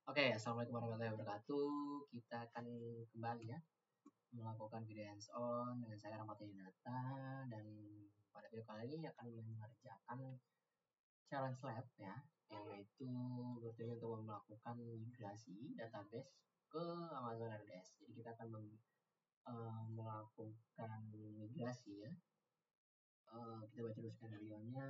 Oke, assalamualaikum warahmatullahi wabarakatuh. Kita akan kembali ya melakukan video hands on dengan saya Rahmat Dinata, dan pada video kali ini akan mengerjakan challenge lab ya, yaitu bertujuan untuk melakukan migrasi database ke Amazon RDS. Jadi kita akan melakukan migrasi ya. Kita baca dulu skenario-nya.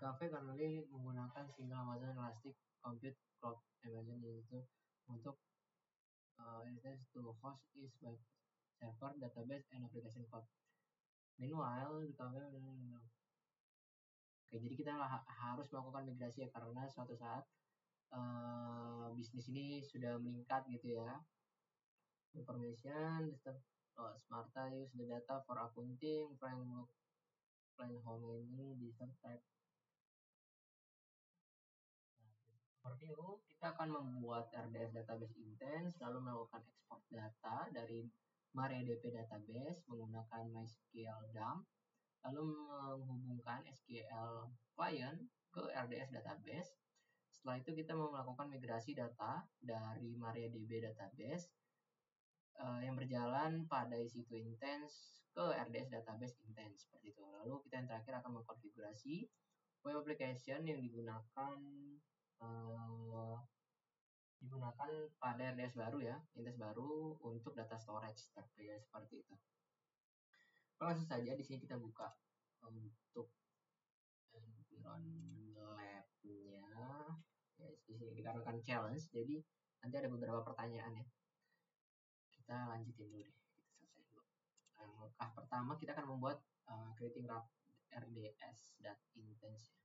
Cafe currently menggunakan single Amazon Elastic Compute Cloud Amazon itu untuk instance to host its web server, database, and application cloud. Meanwhile, Oke, jadi kita harus melakukan migrasi ya, karena suatu saat bisnis ini sudah meningkat gitu ya. Information, Smarta use the data for accounting, plan home ini, business type. Seperti itu, kita akan membuat RDS database instance, lalu melakukan export data dari MariaDB database menggunakan MySQL dump, lalu menghubungkan SQL client ke RDS database. Setelah itu kita melakukan migrasi data dari MariaDB database yang berjalan pada EC2 instance ke RDS database instance, seperti itu. Lalu kita yang terakhir akan mengkonfigurasi web application yang digunakan pada RDS baru ya, instance baru untuk data storage seperti itu. Langsung saja di sini kita buka untuk environment lab-nya. Ya, di sini dikarenakan challenge, jadi nanti ada beberapa pertanyaan ya. Kita lanjutin dulu deh, kita selesai dulu. Langkah pertama kita akan membuat creating RDS.instance ya.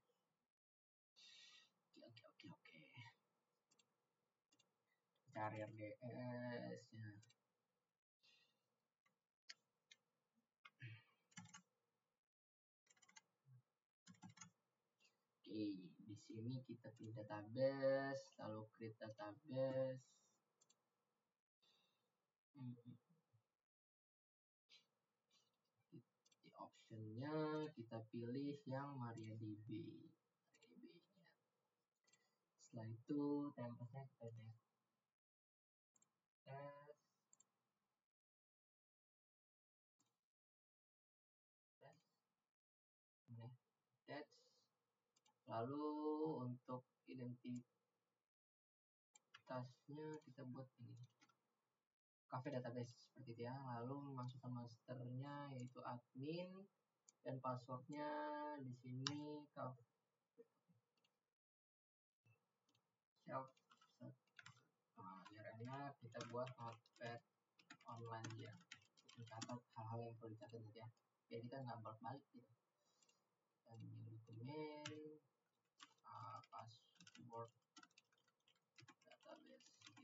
Oke. Cari RDS ya. Oke, di sini kita pilih database, lalu create database. Di optionnya kita pilih yang MariaDB. Setelah itu template-nya kita lalu untuk identitasnya kita buat ini cafe database seperti itu ya. Lalu masukkan masternya yaitu admin, dan passwordnya di sini URL-nya kita buat notepad online ya, mencatat hal-hal yang perlu dicatat ya, biar kita nggak balik gitu. Dan dokumen password database ya.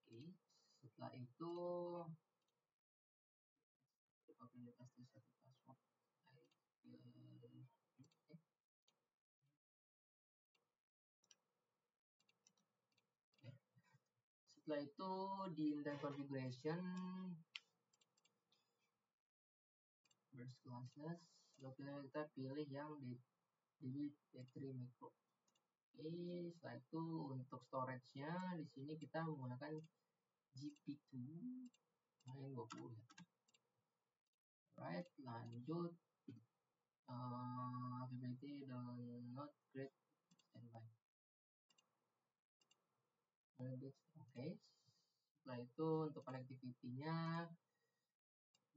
Oke, setelah itu pasti satu password. Setelah itu di index configuration burst classes, lalu kita pilih yang DB3 micro. Oke, setelah itu untuk storage-nya di sini kita menggunakan GP2 yang 20 ya. Right, lanjut availability download create standby. Oke. Setelah itu untuk connectivity-nya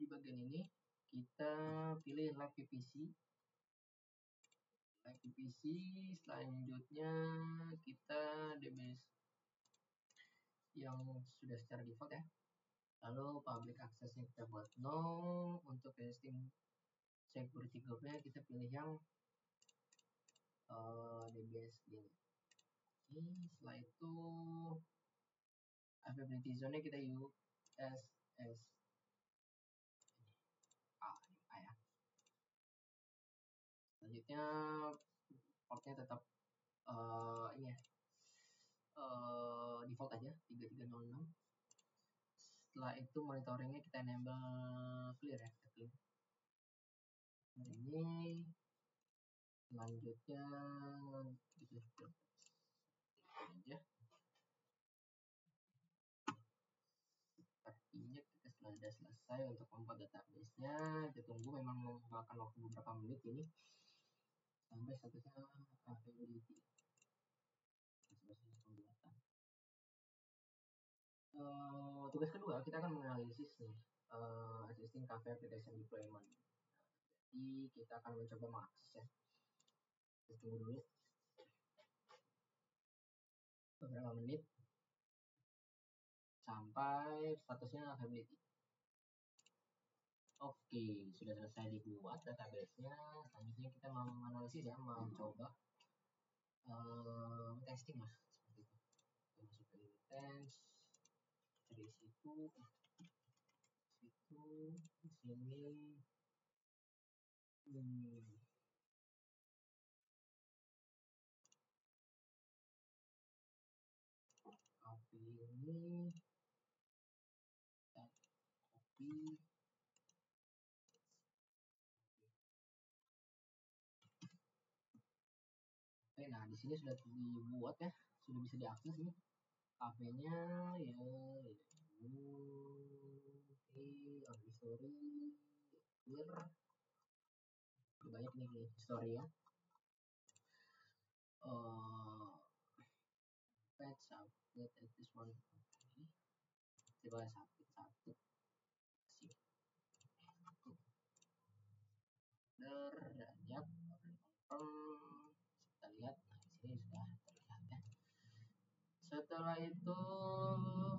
di bagian ini kita pilih live VPC. Selanjutnya kita DBS yang sudah secara default ya. Lalu public access-nya kita buat no. Untuk testing security group-nya kita pilih yang DBS ini. Setelah itu availability zone-nya kita USS ya. Selanjutnya portnya tetap ini ya, default aja 3306. Setelah itu monitoringnya kita enable clear ya, ini ini. Selanjutnya kita aja. Sepertinya kita sudah selesai untuk membuat database-nya. Kita tunggu, memang memakan waktu beberapa menit ini sampai statusnya availability. Tugas kedua kita akan menganalisis nih existing cafe application deployment. Jadi kita akan mencoba mengakses ya. Kita tunggu dulu beberapa menit sampai statusnya availability. Oke, sudah selesai dibuat database-nya. Selanjutnya kita mau menganalisis ya, mencoba testing lah seperti itu. Kita masuk ke intents dari situ, di sini. Copy ini, copy. Oke, nah di sini sudah dibuat ya, sudah bisa diakses nih kafenya ya. Oke, story clear. Banyak nih story ya. Patch update at this one. Coba satu satu. Banyak. Kita lihat, nah di sini sudah terlihat ya. Setelah itu,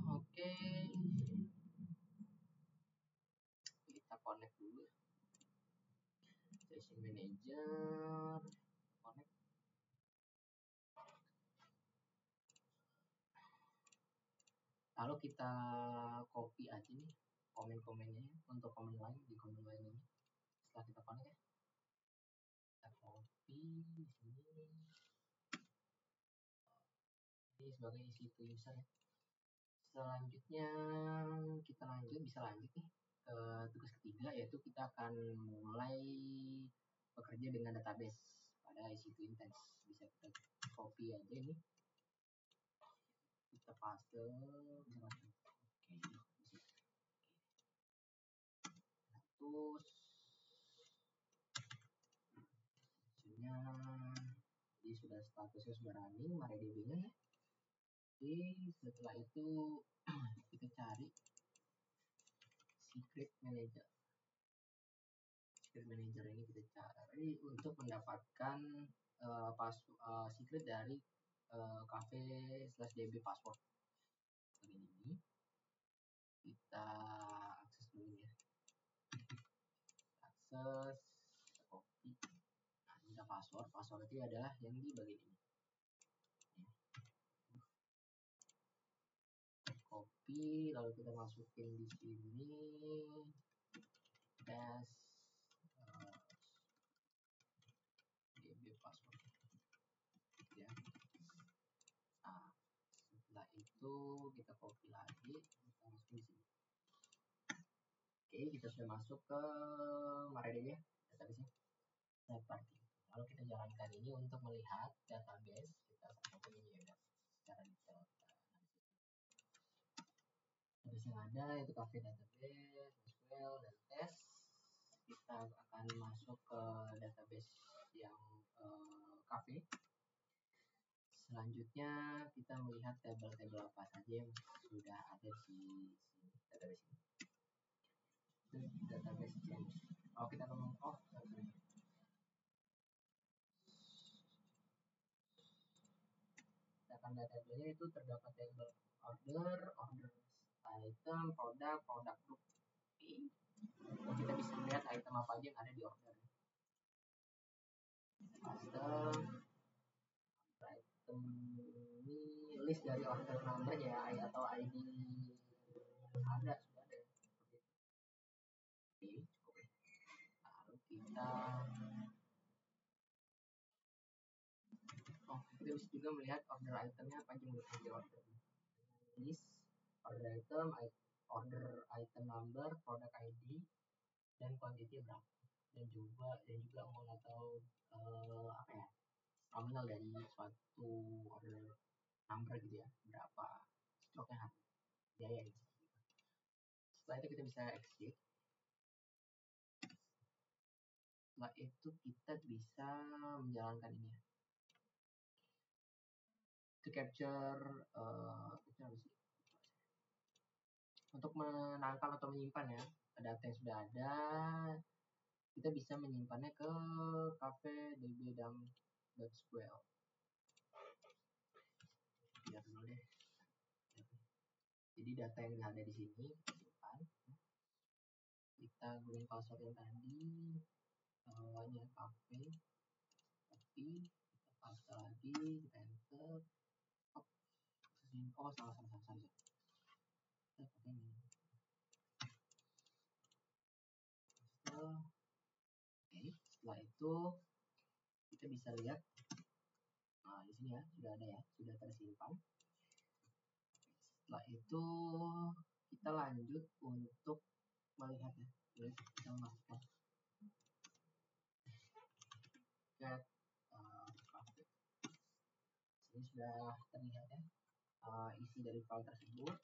oke, kita connect dulu. Session manager, connect. Lalu kita copy aja nih komen-komennya untuk komen lain di komen lain ini. Setelah kita connect ya, kita copy di sini. Ini sebagai isi to user ya. Selanjutnya kita bisa lanjut nih ke tugas ketiga, yaitu kita akan mulai bekerja dengan database pada EC2 Intense. Bisa kita copy aja ini, kita paste, terus hasilnya jadi sudah statusnya sudah running MariaDB-nya ya. Oke, setelah itu kita cari secret manager. Secret manager ini kita cari untuk mendapatkan secret dari cafe/db password. Ini kita akses dulu ya. Akses, copy. Nah, ini ada password. Password itu adalah yang di bagian ini. Copy, lalu kita masukin di sini. Test db password ya. Nah, setelah itu kita copy lagi, kita masukin di sini. Oke, kita sudah masuk ke MariaDB database-nya. Seperti itu. Lalu kita jalankan ini untuk melihat database. Kita sambungkan ini ya secara detail. Database yang ada itu cafe database, SQL dan test. Kita akan masuk ke database yang cafe. Selanjutnya kita melihat tabel-tabel apa saja yang sudah ada di database ini. Database change. Oh, kita ngomong database-nya itu terdapat tabel order item, produk group. Dan kita bisa melihat item apa aja yang ada di order. Item ini list dari order number ya, atau ID ada, sudah ada. Oke, cukup ya. Lalu kita bisa juga melihat order itemnya apa aja yang di order. List, order item, order item number, product ID, dan quantity berapa. dan juga mau tahu apa ya, nominal dari suatu order number gitu ya, berapa stoknya harus biaya gitu. Setelah itu kita bisa exit. Setelah itu kita bisa menjalankan ini ya, to capture apa sih? Untuk menangkal atau menyimpan ya data yang sudah ada, kita bisa menyimpannya ke cafe db.sql. Lihat dulu deh. Jadi data yang ada di sini simpan. Kita gunain password yang tadi, awalnya cafe, copy, kita paste lagi, kita enter. Oh, salah. Kita pakai ini. Oke, setelah itu kita bisa lihat, nah di sini ya sudah ada ya, sudah tersimpan. Setelah itu kita lanjut untuk melihat ya, kita memastikan get ini sudah terlihat ya, isi dari file tersebut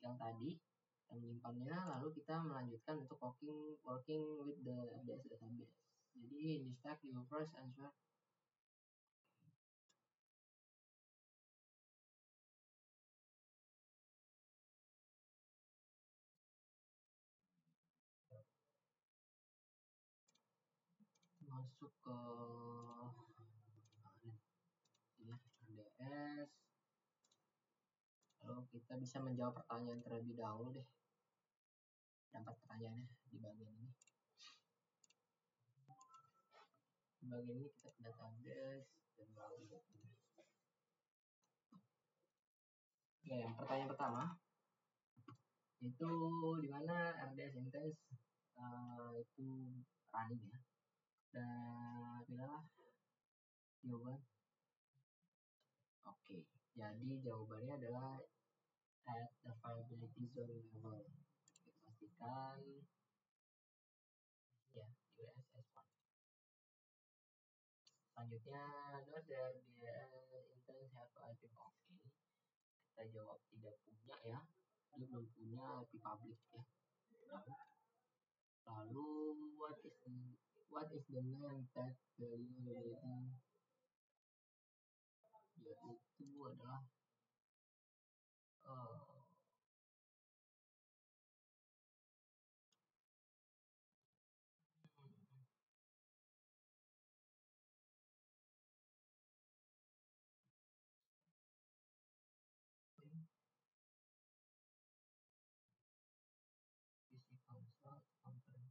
yang tadi kita menyimpannya, lalu kita melanjutkan untuk working with the RDS database. Jadi in this step you first answer masuk ke ini RDS, lalu kita bisa menjawab pertanyaan terlebih dahulu deh. Dapat pertanyaannya di bagian ini. Di bagian ini kita ke database dan lalu oke, yang pertanyaan pertama itu di mana RDS Intense itu running ya, dan pilihlah jawaban. Oke, jadi jawabannya adalah at the viability zone level. Kita pastikan ya USS1. Selanjutnya note there the intent have IP. Oke, kita jawab tidak punya ya, dia belum punya IP public ya. Lalu what is the name tag value relating, yaitu adalah physical component.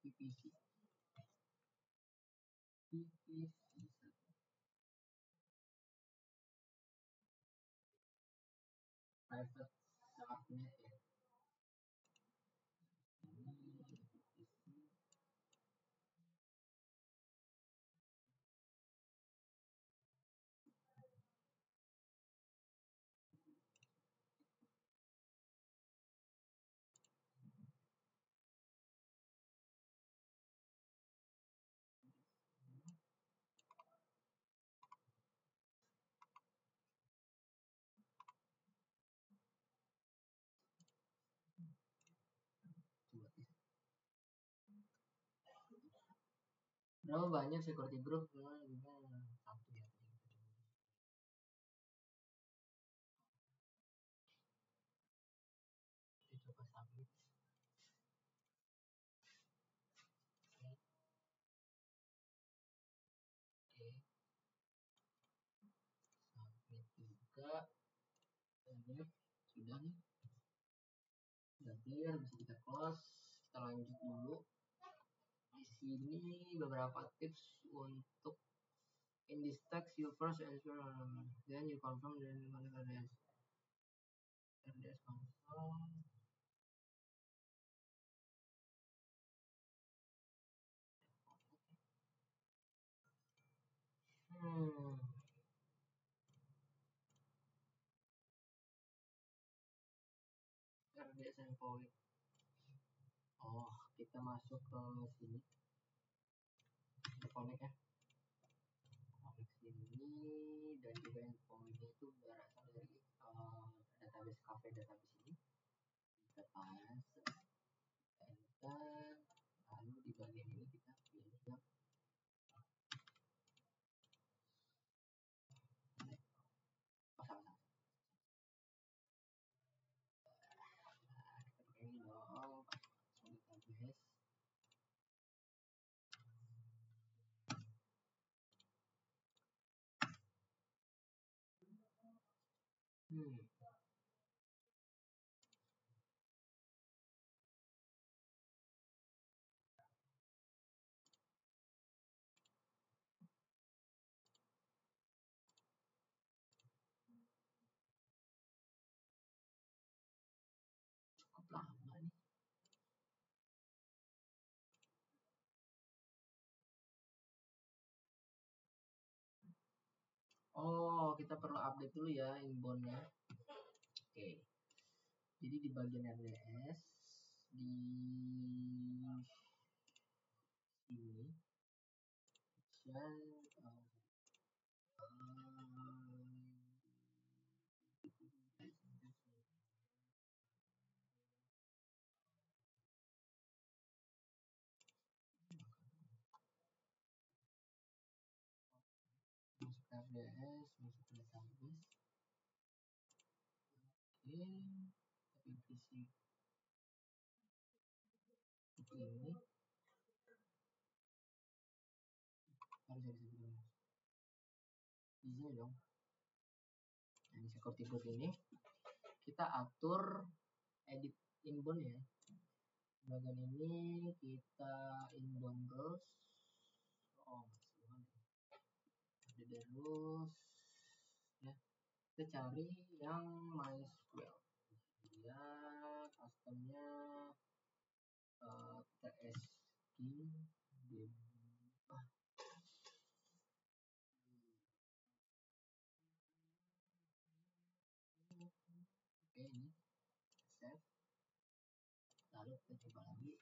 PPC. Private subnet ya. Berapa banyak security group? Satu ya. Kita coba submit. Oke. Submit juga. Banyak. Sudah nih. Sudah clear, bisa kita close. Kita lanjut dulu. Di sini beberapa tips untuk in this text you first ensure then you confirm then RDS console. RDS endpoint. Oh, kita masuk ke sini. Kita connect ya. Connect sini dan juga endpointnya itu berasal dari database cafe database ini. Kita paste, enter, lalu di bagian ini kita pilih yang ini dong, database. Cukup lama nih. Oh, kita perlu update dulu ya inbound-nya. Oke. Jadi di bagian RDS di sini masuk RDS, masuk ke database. Oke, tapi isi ini harus bisa di sini dong. Nah, di security group ini kita atur edit inbound ya. Bagian ini kita inbound terus. Oh, ada terus ya. Kita cari yang MySQL. Dia customnya kita oke, ini save. Lalu kita coba lagi,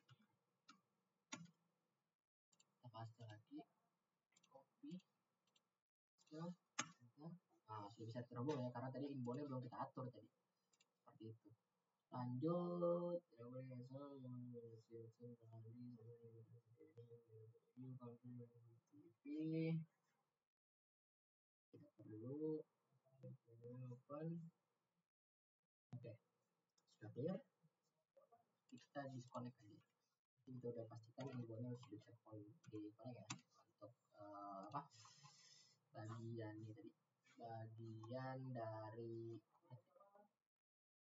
kita paste lagi, copy ke enter. Nah, sudah bisa terhubung ya, karena tadi inboundnya belum kita atur tadi, seperti itu. Lanjut kita perlu open. Oke, sudah clear. Kita disconnect aja. Kita udah pastikan inboundnya sudah bisa di connect ya. Untuk apa? Bagian ini tadi, bagian dari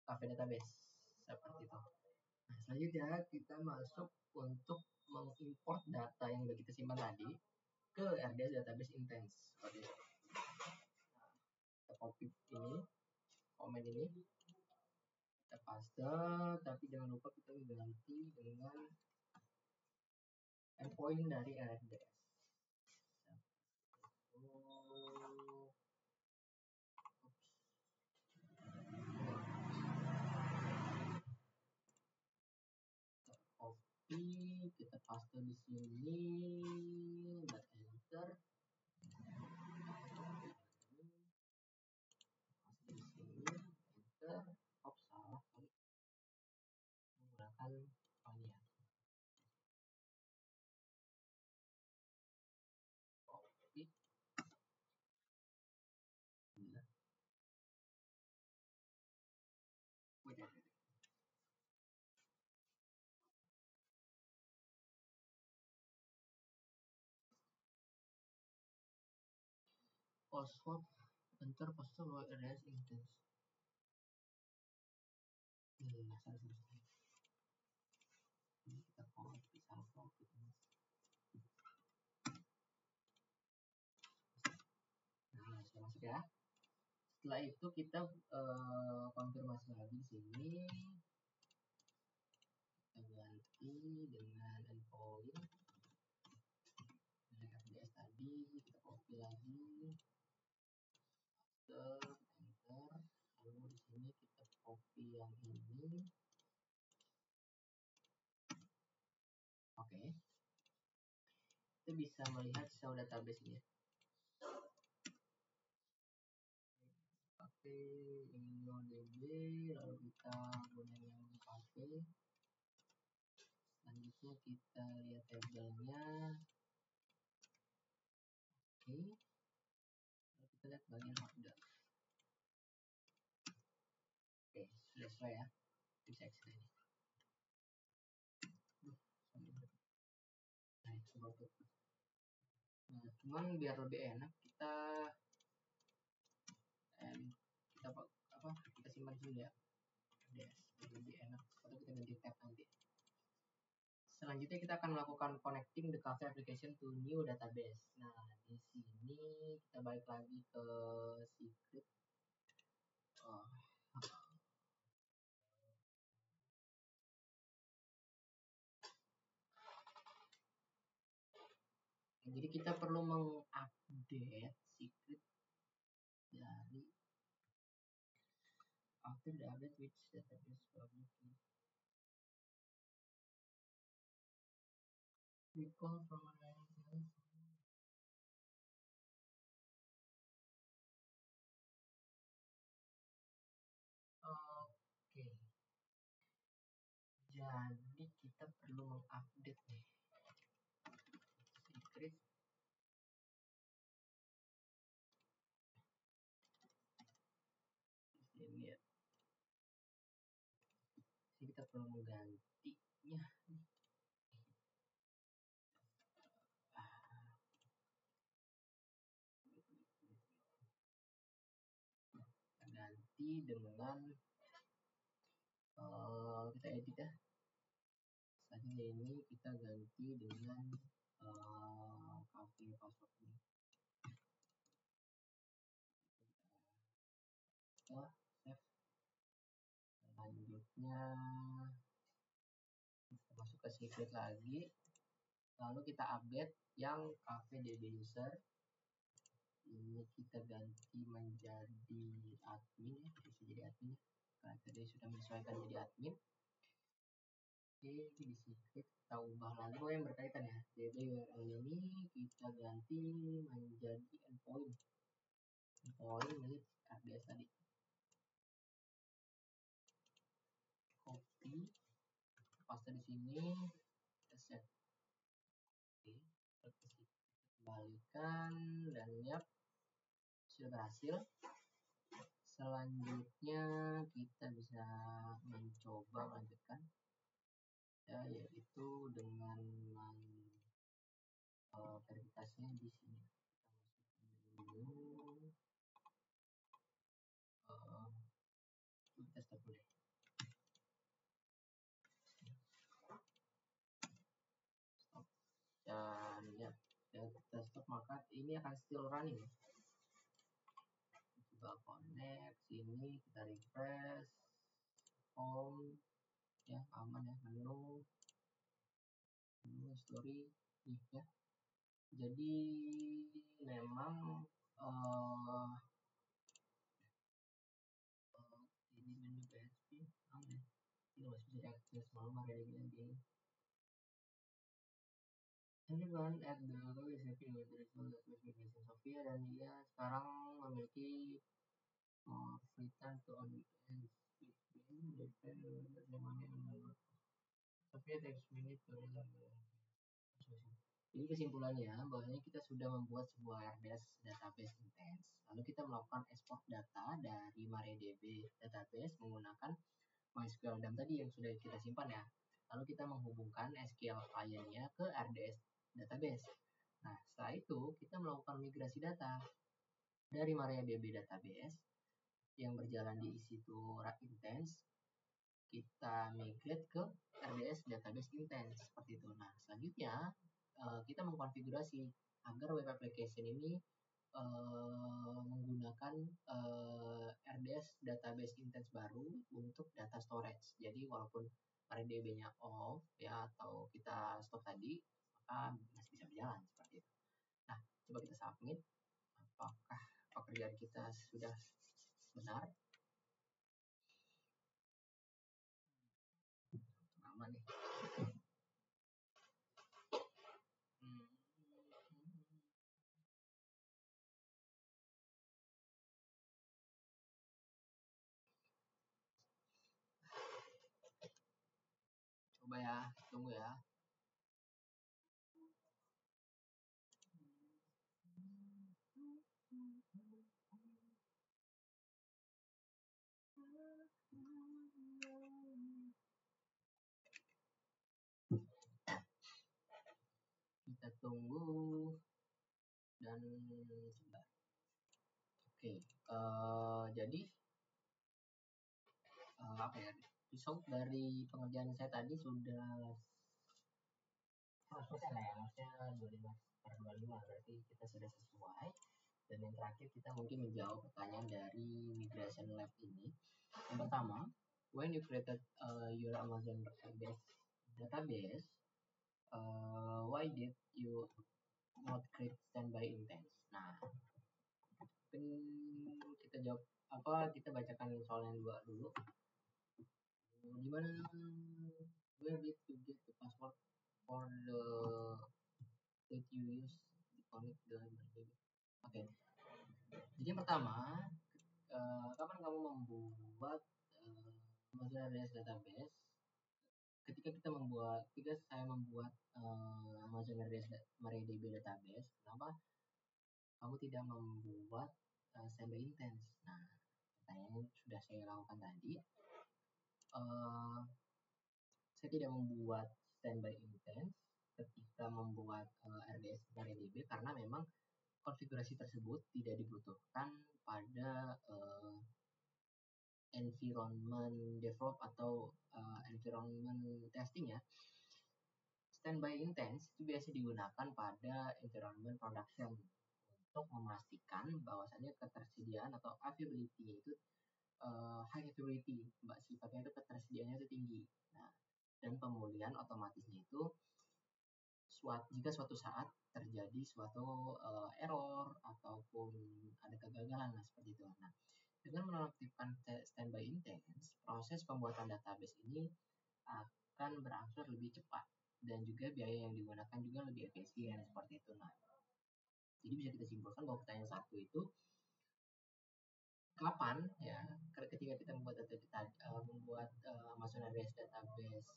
cafe database seperti itu. Nah, selanjutnya kita masuk untuk mengimport data yang sudah kita simpan tadi ke RDS database intense. Seperti itu. Kita copy ini, komen ini, kita paste, tapi jangan lupa kita ganti dengan endpoint dari RDS. Copy, kita paste di sini, dan enter. Paste di sini, enter. Oh, salah kali. Menggunakan ini ya. password enter password RDS instance. Ini kita copy ini. Nah, sudah masuk ya. Setelah itu kita konfirmasi lagi di sini. Kita ganti dengan endpoint dari FDS tadi, kita copy lagi, enter, lalu di sini kita copy yang ini. Oke, kita bisa melihat sel database ini. Oke, InnoDB, lalu kita gunakan yang cafe. Selanjutnya kita lihat tabelnya. Oke, lalu kita lihat bagian order. Oke, sudah selesai ya. Bisa exit ini. Nah, cuman biar lebih enak kita simpan dulu ya. Yes, lebih enak atau kita ganti tab nanti. Selanjutnya kita akan melakukan connecting the Cafe application to new database. Nah, di sini kita balik lagi ke secret. Jadi kita perlu mengupdate secret dari after the update which database probably recall from Oke. Jadi kita perlu mengupdate nih secret. Ini ya. Jadi kita perlu menggantinya. Ganti dengan kita edit ya. Selanjutnya ini kita ganti dengan cafe password ini. Kita save. Selanjutnya kita masuk ke secret lagi. Lalu kita update yang cafe DB user. Ini kita ganti menjadi admin ya, bisa jadi admin. Karena tadi sudah menyesuaikan jadi admin. Oke, di secret kita ubah lagi yang berkaitan ya. DB URL ini kita ganti menjadi endpoint. Endpoint milik RDS tadi. Copy, paste di sini, kita save. Oke, kembalikan dan yap, sudah berhasil. Selanjutnya kita bisa mencoba melanjutkan ya, yaitu dengan verifikasinya di sini. Kita stop dulu. Stop. Dan ya, kita stop, maka ini akan still running. Coba connect sini, kita refresh home ya, aman ya, menu story nih ya. Jadi memang ini menu PHP aman ya. Ini masih bisa diakses malam hari ini. Everyone at the logo is happy with the result that was made Sofia, dan dia sekarang memiliki free time to on weekends Sofia takes minute to Jadi kesimpulannya bahwasanya kita sudah membuat sebuah RDS database intense. Lalu kita melakukan export data dari MariaDB database menggunakan MySQL DAM tadi yang sudah kita simpan ya. Lalu kita menghubungkan SQL client-nya ke RDS database. Nah, setelah itu kita melakukan migrasi data. dari MariaDB database yang berjalan di EC2 Intense, kita migrate ke RDS database Intense seperti itu. Nah, selanjutnya kita mengkonfigurasi agar web application ini menggunakan RDS database Intense baru untuk data storage. Jadi walaupun MariaDB-nya off ya atau kita stop tadi, maka masih bisa berjalan seperti itu. Nah, coba kita submit. Apakah pekerjaan kita sudah benar? Lama nih. Coba ya, tunggu ya. Kita tunggu dan sebentar. Oke, jadi apa ya? Result dari pengerjaan saya tadi sudah 100% lah ya, maksudnya 25/25 berarti kita sudah sesuai. Dan yang terakhir kita mungkin menjawab pertanyaan dari Migration Lab ini. Yang pertama, when you created your Amazon RDS database, why did you not create standby instance? Nah, kita jawab kita bacakan soal yang dua dulu. Gimana? Where did you get the password for the that you use to connect the Oke. Jadi yang pertama, kapan kamu membuat Amazon RDS database? Ketika saya membuat Amazon RDS MariaDB database, kenapa kamu tidak membuat standby instance? Nah, pertanyaan sudah saya lakukan tadi. Saya tidak membuat standby instance ketika membuat RDS MariaDB karena memang konfigurasi tersebut tidak dibutuhkan pada environment develop atau environment testing ya. Standby instance itu biasa digunakan pada environment production untuk memastikan bahwasannya ketersediaan atau availability itu high availability, sifatnya itu ketersediaannya itu tinggi. Nah, dan pemulihan otomatisnya itu jika suatu saat terjadi suatu error ataupun ada kegagalan seperti itu. Nah, dengan menonaktifkan standby instance, proses pembuatan database ini akan berangsur lebih cepat dan juga biaya yang digunakan juga lebih efisien seperti itu. Nah, jadi bisa kita simpulkan bahwa pertanyaan satu itu kapan ya ketika kita membuat Amazon RDS database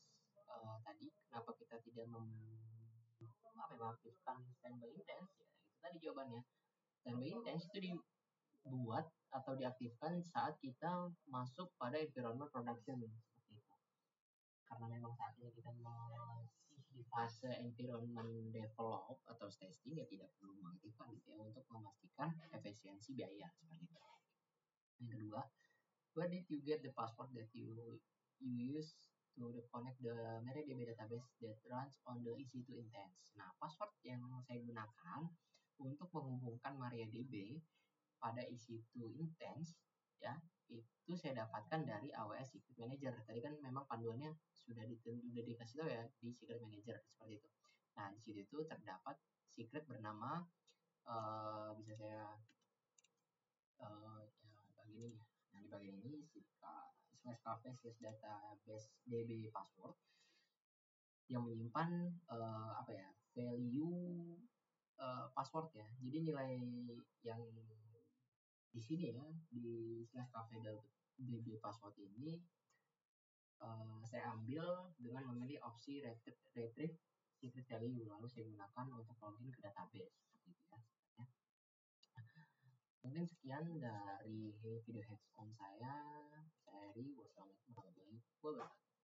tadi, kenapa kita tidak mengaktifkan standby instance? Ya itu tadi jawabannya. Standby instance itu dibuat atau diaktifkan saat kita masuk pada environment production seperti itu. Karena memang saat ini kita masih di fase environment develop atau testing, ya tidak perlu mengaktifkan gitu ya untuk memastikan efisiensi biaya seperti itu. Yang kedua, where did you get the password that you use to connect the MariaDB database that runs on the EC2 Intense? Nah, password yang saya gunakan untuk menghubungkan MariaDB pada EC2 Intense ya, itu saya dapatkan dari AWS Secret Manager. Tadi kan memang panduannya sudah dikasih tahu ya di Secret Manager seperti itu. Nah, di situ itu terdapat secret bernama bisa saya bagian ini. Nah, di bagian ini /cafe/database db password yang menyimpan value password ya. Jadi nilai yang di sini ya di /cafe/db password ini saya ambil dengan memilih opsi retrieve secret value, lalu saya gunakan untuk login ke database seperti itu ya. Mungkin sekian dari video hands on saya. Wassalamualaikum warahmatullahi wabarakatuh.